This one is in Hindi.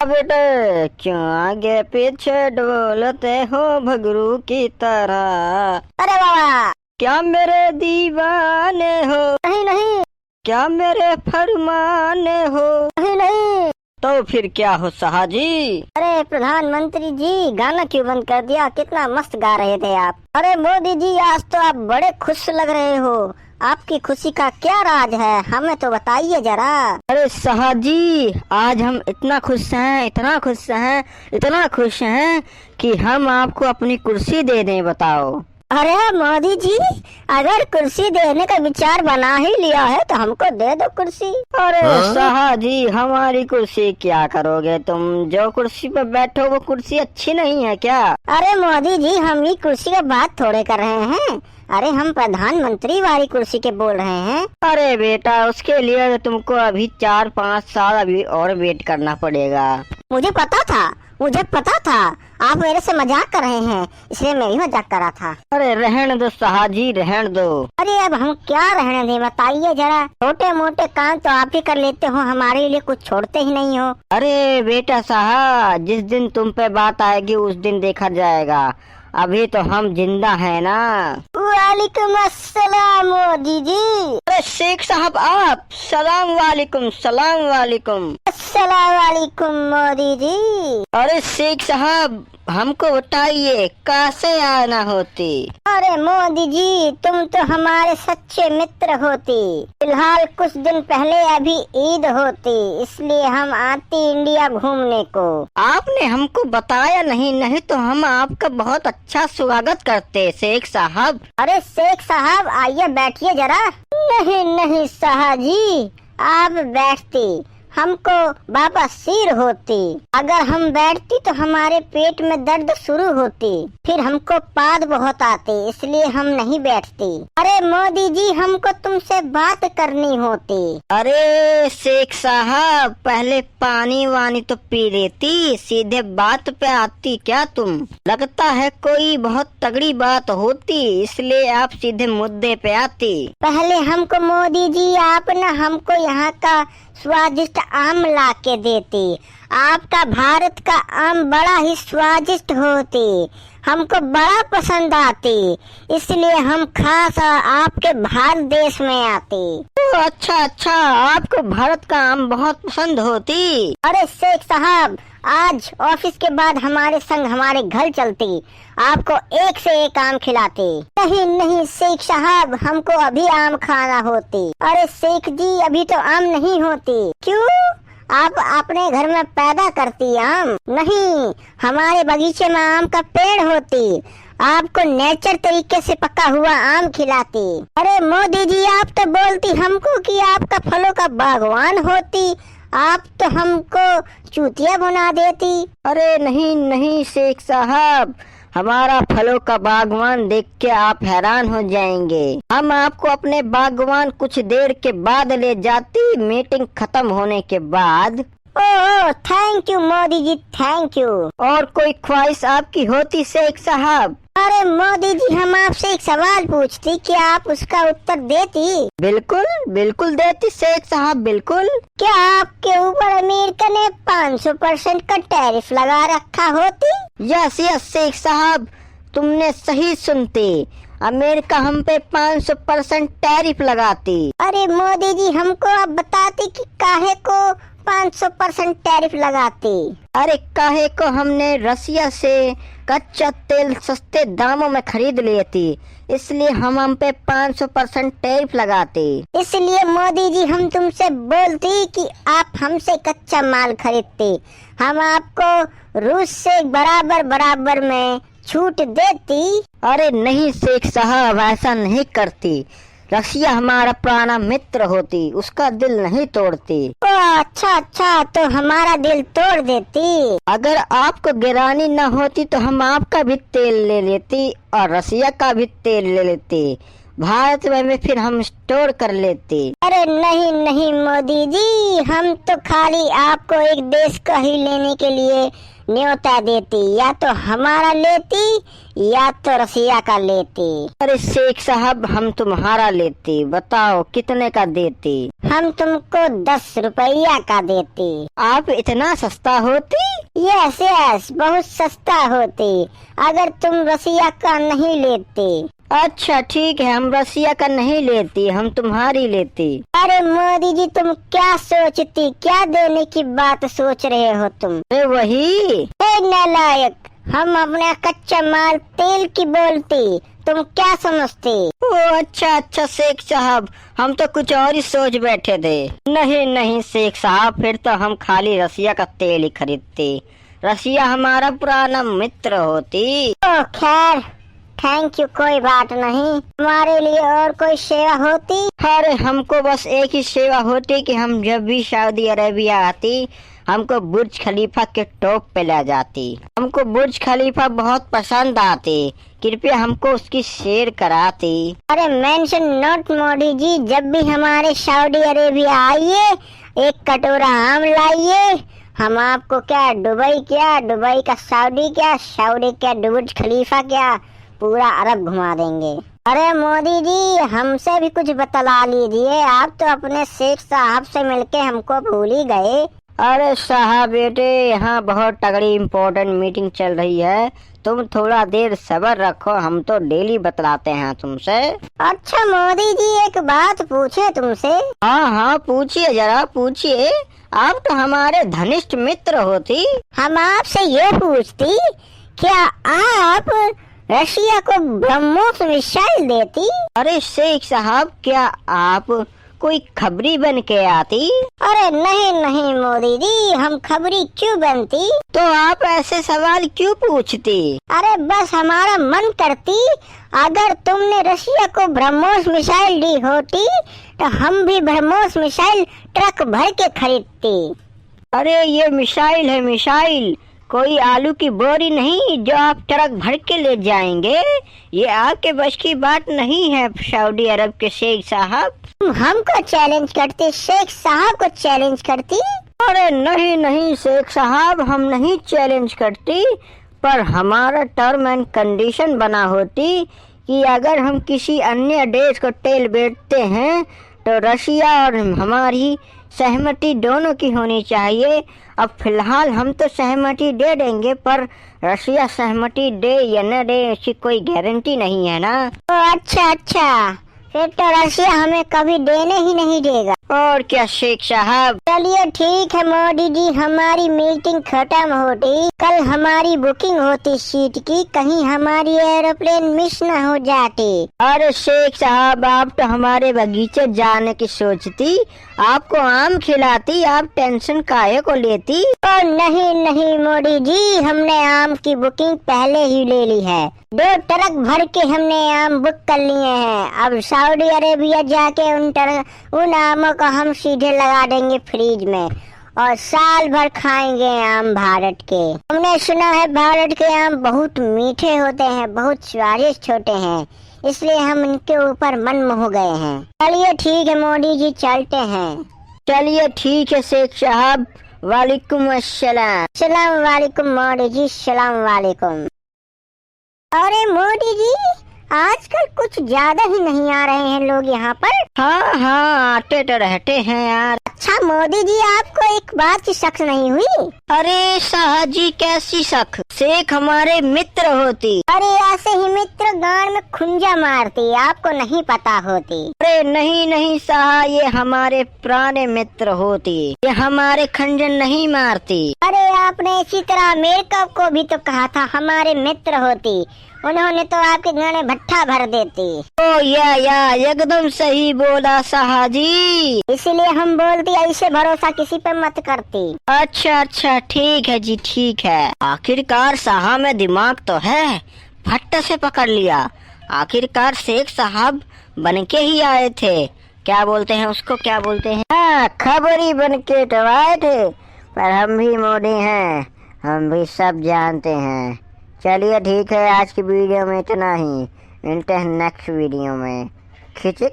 बेटे क्यों आगे पीछे डोलते हो भगरू की तरह। अरे बाबा, क्या मेरे दीवाने हो? नहीं नहीं, क्या मेरे फरमाने हो? नहीं नहीं। तो फिर क्या हो साहजी? अरे प्रधानमंत्री जी, गाना क्यों बंद कर दिया? कितना मस्त गा रहे थे आप। अरे मोदी जी, आज तो आप बड़े खुश लग रहे हो। आपकी खुशी का क्या राज है, हमें तो बताइए जरा। अरे साहजी, आज हम इतना खुश हैं, इतना खुश हैं, इतना खुश हैं कि हम आपको अपनी कुर्सी दे दें। बताओ। अरे मोदी जी, अगर कुर्सी देने का विचार बना ही लिया है तो हमको दे दो कुर्सी। अरे साहजी, हमारी कुर्सी क्या करोगे तुम? जो कुर्सी पर बैठो वो कुर्सी अच्छी नहीं है क्या? अरे मोदी जी, हम ये कुर्सी का बात थोड़े कर रहे हैं। अरे हम प्रधानमंत्री वाली कुर्सी के बोल रहे हैं। अरे बेटा, उसके लिए तुमको अभी 4-5 साल अभी और वेट करना पड़ेगा। मुझे पता था आप मेरे से मजाक कर रहे हैं, इसलिए मैं ही मजाक कर रहा था। अरे रहने दो साहजी, रहने दो। अरे अब हम क्या रहने दें, बताइए जरा। छोटे मोटे काम तो आप ही कर लेते हो, हमारे लिए कुछ छोड़ते ही नहीं हो। अरे बेटा साहब, जिस दिन तुम पे बात आएगी उस दिन देखा जाएगा। अभी तो हम जिंदा है ना। वालेकुम अस्सलाम मोदी जी। अरे शेख साहब आप, सलाम वालेकुम, सलाम वालेकुम। अस्सलाम वालेकुम मोदी जी। अरे शेख साहब, हमको बताइए कैसे आना होती? अरे मोदी जी, तुम तो हमारे सच्चे मित्र होती। फिलहाल कुछ दिन पहले अभी ईद होती, इसलिए हम आती इंडिया घूमने को। आपने हमको बताया नहीं तो हम आपका बहुत अच्छा स्वागत करते शेख साहब। अरे शेख साहब, आइए बैठिए जरा। नहीं नहीं साहजी, आप बैठती हमको बाबा सिर होती। अगर हम बैठती तो हमारे पेट में दर्द शुरू होती, फिर हमको पाद बहुत आती, इसलिए हम नहीं बैठती। अरे मोदी जी, हमको तुमसे बात करनी होती। अरे शेख साहब, पहले पानी वानी तो पी लेती, सीधे बात पे आती क्या तुम? लगता है कोई बहुत तगड़ी बात होती, इसलिए आप सीधे मुद्दे पे आती। पहले हमको मोदी जी, आप न हमको यहाँ का स्वादिष्ट आम ला के देती। आपका भारत का आम बड़ा ही स्वादिष्ट होती, हमको बड़ा पसंद आती, इसलिए हम खास आपके भारत देश में आती। अच्छा, आपको भारत का आम बहुत पसंद होती। अरे शेख साहब, आज ऑफिस के बाद हमारे संग हमारे घर चलती, आपको एक से एक आम खिलाती। नहीं शेख साहब, हमको अभी आम खाना होती। अरे शेख जी, अभी तो आम नहीं होती। क्यों? आप अपने घर में पैदा करती आम? नहीं, हमारे बगीचे में आम का पेड़ होती, आपको नेचर तरीके से पका हुआ आम खिलाती। अरे मोदी जी, आप तो बोलती हमको कि आपका फलों का बागवान होती, आप तो हमको चूतिया बना देती। अरे नहीं शेख साहब, हमारा फलों का बागवान देख के आप हैरान हो जाएंगे। हम आपको अपने बागवान कुछ देर के बाद ले जाती, मीटिंग खत्म होने के बाद। Oh thank you Modi ji, thank you. और कोई ख्वाहिश आपकी होती शेख साहब? अरे मोदी जी, हम आपसे एक सवाल पूछती, क्या आप उसका उत्तर देती? बिल्कुल देती शेख साहब, बिल्कुल। क्या आपके ऊपर अमेरिका ने 500% का टैरिफ लगा रखा होती? यस शेख साहब, तुमने सही सुनते, अमेरिका हम पे 500% टैरिफ लगाती। अरे मोदी जी, हमको आप बताती कि काहे को 500% टैरिफ लगाती? अरे काहे को, हमने रसिया से कच्चा तेल सस्ते दामों में खरीद लिए थी, इसलिए हम पे 500% टैरिफ लगाते। इसलिए मोदी जी, हम तुमसे बोलती कि आप हमसे कच्चा माल खरीदते, हम आपको रूस से बराबर में छूट देती। अरे नहीं शेख साहब, ऐसा नहीं करती। रसिया हमारा पुराना मित्र होती, उसका दिल नहीं तोड़ती। अच्छा, तो हमारा दिल तोड़ देती। अगर आपको गिरानी न होती तो हम आपका भी तेल ले लेती और रसिया का भी तेल ले लेती, भारत में फिर हम स्टोर कर लेते। अरे नहीं नहीं मोदी जी, हम तो खाली आपको एक देश का ही लेने के लिए न्योता देती, या तो हमारा लेती या तो रसिया का लेती। अरे शेख साहब, हम तुम्हारा लेते, बताओ कितने का देते? हम तुमको 10 रुपया का देते। आप इतना सस्ता होती? यस यस, बहुत सस्ता होती अगर तुम रसिया का नहीं लेते। अच्छा ठीक है, हम रसिया का नहीं लेती, हम तुम्हारी लेती। अरे मोदी जी, तुम क्या सोचती, क्या देने की बात सोच रहे हो तुम? अरे वही। ए नालायक, हम अपना कच्चा माल तेल की बोलती, तुम क्या समझते? ओ अच्छा अच्छा शेख साहब, हम तो कुछ और ही सोच बैठे थे। नहीं नहीं शेख साहब, फिर तो हम खाली रसिया का तेल ही खरीदते, रसिया हमारा पुराना मित्र होती। ओ खैर, थैंक यू, कोई बात नहीं। हमारे लिए और कोई सेवा होती? अरे हमको बस एक ही सेवा होती कि हम जब भी सऊदी अरेबिया आती, हमको बुर्ज खलीफा के टॉप पे ले जाती। हमको बुर्ज खलीफा बहुत पसंद आती, कृपया हमको उसकी सैर कराती। अरे मेंशन नोट मोदी जी, जब भी हमारे सऊदी अरेबिया आइए, एक कटोरा आम लाइए। हम आपको क्या दुबई का सऊदी क्या, सऊदी क्या बुर्ज खलीफा क्या, पूरा अरब घुमा देंगे। अरे मोदी जी, हमसे भी कुछ बतला लीजिए, आप तो अपने शेख साहब से मिलके हमको भूल ही गए। अरे साहब बेटे, यहाँ बहुत तगड़ी इम्पोर्टेंट मीटिंग चल रही है, तुम थोड़ा देर सब्र रखो, हम तो डेली बतलाते हैं तुमसे। अच्छा मोदी जी, एक बात पूछे तुमसे? हाँ हाँ पूछिए, जरा पूछिए, आप तो हमारे घनिष्ठ मित्र होती। हम आपसे ये पूछती, क्या आप रशिया को ब्रह्मोस मिसाइल देती? अरे शेख साहब, क्या आप कोई खबरी बन के आती? अरे नहीं नहीं मोदी जी, हम खबरी क्यों बनती? तो आप ऐसे सवाल क्यों पूछती? अरे बस हमारा मन करती, अगर तुमने रशिया को ब्रह्मोस मिसाइल दी होती तो हम भी ब्रह्मोस मिसाइल ट्रक भर के खरीदती। अरे ये मिसाइल है मिसाइल, कोई आलू की बोरी नहीं जो आप ट्रक भर के ले जाएंगे, ये आपके बस की बात नहीं है सऊदी अरब के शेख साहब। हमको चैलेंज करती, शेख साहब को चैलेंज करती? अरे नहीं नहीं शेख साहब, हम नहीं चैलेंज करती, पर हमारा टर्म एंड कंडीशन बना होती कि अगर हम किसी अन्य देश को तेल बेचते हैं तो रशिया और हमारी सहमति दोनों की होनी चाहिए। अब फिलहाल हम तो सहमति दे देंगे, पर रशिया सहमति दे या न दे इसकी कोई गारंटी नहीं है ना। अच्छा अच्छा, फिर तो रशिया हमें कभी देने ही नहीं देगा। और क्या शेख साहब। चलिए ठीक है मोदी जी, हमारी मीटिंग खत्म होती, कल हमारी बुकिंग होती सीट की, कहीं हमारी एरोप्लेन मिस न हो जाती। अरे शेख साहब, आप तो हमारे बगीचे जाने की सोचती, आपको आम खिलाती, आप टेंशन काहे को लेती? और नहीं नहीं मोदी जी, हमने आम की बुकिंग पहले ही ले ली है, 2 ट्रक भर के हमने आम बुक कर लिए हैं। अब सऊदी अरेबिया जाके उन आमों को हम सीधे लगा देंगे फ्रिज में और साल भर खाएंगे आम भारत के। हमने सुना है भारत के आम बहुत मीठे होते हैं, बहुत स्वादिष्ट होते हैं, इसलिए हम इनके ऊपर मनमोह हो गए हैं। चलिए ठीक है मोदी जी, चलते हैं। चलिए ठीक है शेख साहब, वालेकुम अस्सलाम। सलाम वालेकुम मोदी जी, सलाम वालेकुम। अरे मोदी जी, आजकल कुछ ज्यादा ही नहीं आ रहे हैं लोग यहाँ पर। हाँ हाँ, आते तो रहते हैं यार। अच्छा मोदी जी, आपको एक बात की शक नहीं हुई? अरे शाह जी, कैसी शक? शेख हमारे मित्र होती। अरे ऐसे ही मित्र गांड में खुंजा मारती, आपको नहीं पता होती। अरे नहीं नहीं शाह, ये हमारे पुराने मित्र होती, ये हमारे खंजर नहीं मारती। अरे आपने इसी तरह अमेरिका को भी तो कहा था हमारे मित्र होती, उन्होंने तो आपके घर में भट्ठा भर देती। ओ या एकदम सही बोला शाह जी, इसीलिए हम बोलती ऐसे भरोसा किसी पे मत करती। अच्छा अच्छा ठीक है जी, ठीक है। आखिरकार शाह में दिमाग तो है, फट से पकड़ लिया। आखिरकार शेख साहब बन के ही आए थे, क्या बोलते हैं उसको, क्या बोलते हैं, हाँ खबरी बन के तो आए थे, पर हम भी मोदी हैं, हम भी सब जानते हैं। चलिए ठीक है, आज की वीडियो में इतना ही, मिलते हैं नेक्स्ट वीडियो में। खिचिक